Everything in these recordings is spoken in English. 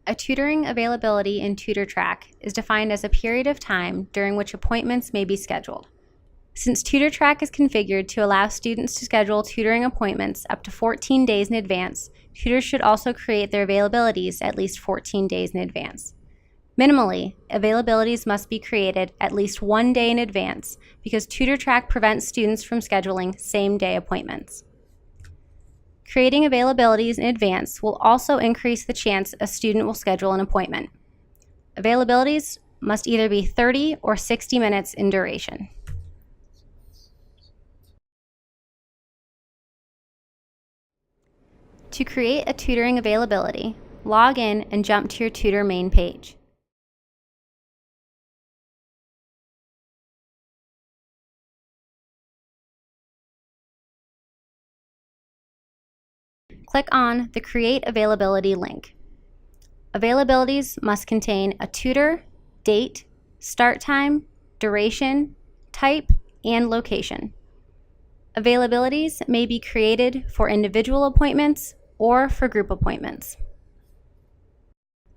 A tutoring availability in TutorTrac is defined as a period of time during which appointments may be scheduled. Since TutorTrac is configured to allow students to schedule tutoring appointments up to 14 days in advance, tutors should also create their availabilities at least 14 days in advance. Minimally, availabilities must be created at least 1 day in advance because TutorTrac prevents students from scheduling same-day appointments. Creating availabilities in advance will also increase the chance a student will schedule an appointment. Availabilities must either be 30 or 60 minutes in duration. To create a tutoring availability, log in and jump to your tutor main page. Click on the Create Availability link. Availabilities must contain a tutor, date, start time, duration, type, and location. Availabilities may be created for individual appointments or for group appointments.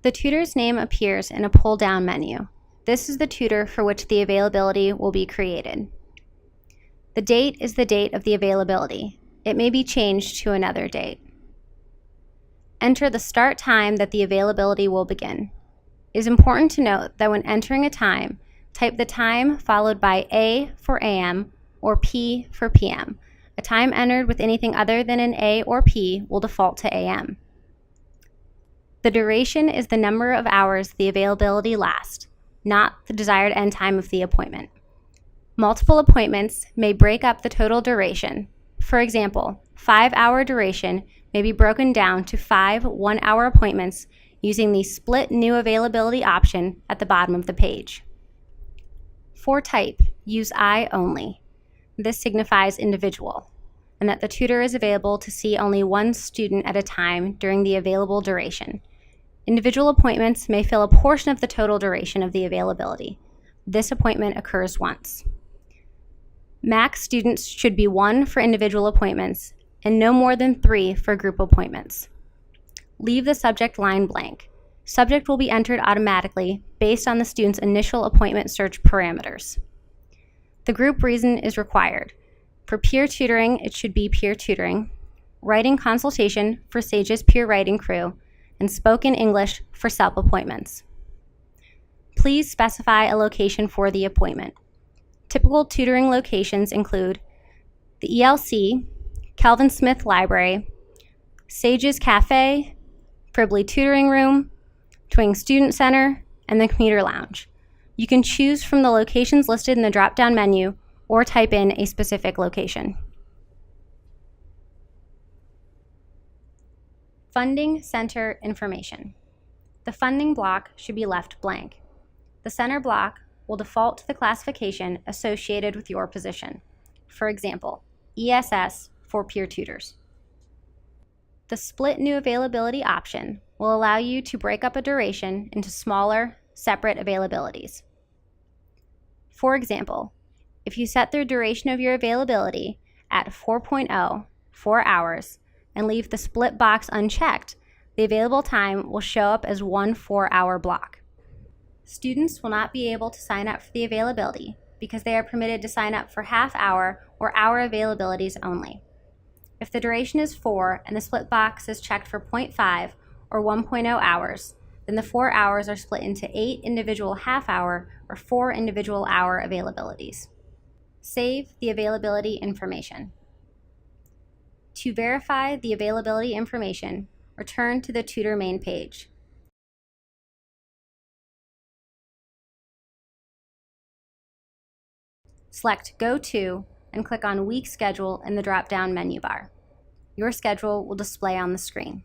The tutor's name appears in a pull-down menu. This is the tutor for which the availability will be created. The date is the date of the availability. It may be changed to another date. Enter the start time that the availability will begin. It is important to note that when entering a time, type the time followed by A for AM or P for PM. A time entered with anything other than an A or P will default to AM. The duration is the number of hours the availability lasts, not the desired end time of the appointment. Multiple appointments may break up the total duration. For example, 5-hour duration may be broken down to 5 one-hour appointments using the Split New Availability option at the bottom of the page. For type, use I only. This signifies individual, and that the tutor is available to see only one student at a time during the available duration. Individual appointments may fill a portion of the total duration of the availability. This appointment occurs once. Max students should be 1 for individual appointments and no more than 3 for group appointments. Leave the subject line blank. Subject will be entered automatically based on the student's initial appointment search parameters. The group reason is required. For peer tutoring, it should be peer tutoring, writing consultation for Sage's peer writing crew, and spoken English for self-appointments. Please specify a location for the appointment. Typical tutoring locations include the ELC, Calvin Smith Library, Sage's Cafe, Fribley Tutoring Room, Twing Student Center, and the Commuter Lounge. You can choose from the locations listed in the drop-down menu or type in a specific location. Funding Center Information. The funding block should be left blank. The center block will default to the classification associated with your position. For example, ESS for peer tutors. The Split New Availability option will allow you to break up a duration into smaller, separate availabilities. For example, if you set the duration of your availability at 4.0, 4 hours, and leave the split box unchecked, the available time will show up as one 4-hour block. Students will not be able to sign up for the availability because they are permitted to sign up for half-hour or hour availabilities only. If the duration is 4 and the split box is checked for 0.5 or 1.0 hours, then the 4 hours are split into 8 individual half-hour or 4 individual hour availabilities. Save the availability information. To verify the availability information, return to the tutor main page. Select Go To and click on Week Schedule in the drop-down menu bar. Your schedule will display on the screen.